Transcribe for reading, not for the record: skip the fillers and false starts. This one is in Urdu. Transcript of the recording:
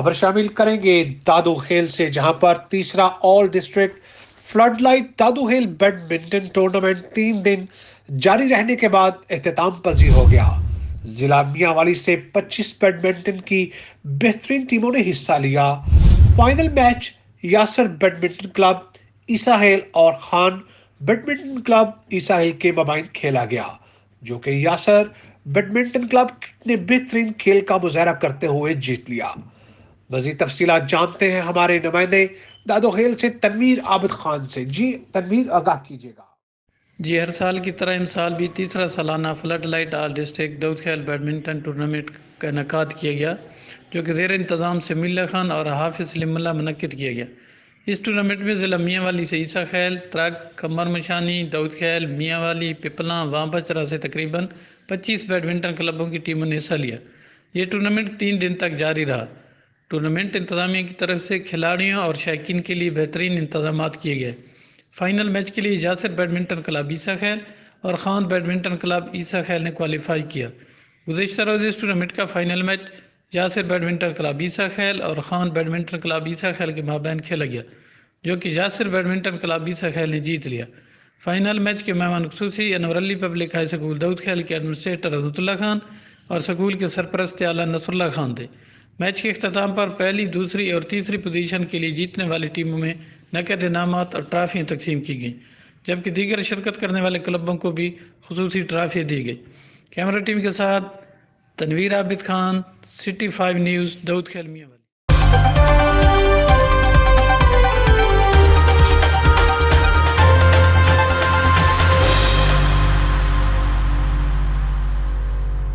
خبر شامل کریں گے دادو ہیل سے، جہاں پر تیسرا آل ڈسٹرکٹ فلڈ لائٹ دادو ہیل بیڈمنٹن ٹورنامنٹ 3 دن جاری رہنے کے بعد اختتام پذیر ہو گیا۔ ضلع میاں والی سے 25 بیڈمنٹن کی بہترین ٹیموں نے حصہ لیا۔ Final match Yasir badminton club Isa Khel اور خان بیڈمنٹن کلب عیسیٰ ہیل کے مابین کھیلا گیا، جو کہ یاسر بیڈمنٹن کلب نے بہترین کھیل کا مظاہرہ کرتے ہوئے جیت لیا۔ مزید تفصیلات جانتے ہیں ہمارے نمائندے دادو ہیل سے تنویر عابد خان سے۔ جی تنویر، آگاہ کیجیے گا۔ جی، ہر سال کی طرح ان سال بھی تیسرا سالانہ فلڈ لائٹ آل ڈسٹرکٹ داؤد خیل بیڈمنٹن ٹورنامنٹ کا انعقاد کیا گیا، جو کہ زیر انتظام سے ملا خان اور حافظ سلیم اللہ منعقد کیا گیا۔ اس ٹورنامنٹ میں ضلع میاں والی سے عیسیٰ خیل، ترک، کمر مشانی، داؤد خیل، میاں والی، پپلاں، واں بچرا سے تقریباً 25 بیڈمنٹن کلبوں کی ٹیموں نے حصہ لیا۔ یہ ٹورنامنٹ 3 دن تک جاری رہا۔ ٹورنامنٹ انتظامیہ کی طرف سے کھلاڑیوں اور شائقین کے لیے بہترین انتظامات کیے گئے۔ فائنل میچ کے لیے یاسر بیڈمنٹن کلب عیسیٰ خیل اور خان بیڈمنٹن کلب عیسیٰ خیل نے کوالیفائی کیا۔ گزشتہ روز اس ٹورنامنٹ کا final match Yasir badminton club Isa Khel اور خان بیڈمنٹن کلب عیسیٰ خیل کے مابین کھیلا گیا، جو کہ یاسر بیڈمنٹن کلب عیسیٰ خیل نے جیت لیا۔ فائنل میچ کے مہمان خصوصی Anwar Ali public high school Daud Khel کے ایڈمنسٹریٹر عظمت اللہ خان اور سکول کے سرپرست اعلیٰ نصر اللہ خان تھے۔ میچ کے اختتام پر پہلی، دوسری اور تیسری پوزیشن کے لیے جیتنے والی ٹیموں میں نقد انعامات اور ٹرافیاں تقسیم کی گئیں، جبکہ دیگر شرکت کرنے والے کلبوں کو بھی خصوصی ٹرافیاں دی گئی۔ کیمرہ ٹیم کے ساتھ تنویر عابد خان، سٹی 5 نیوز، داؤد خیل میاں والی۔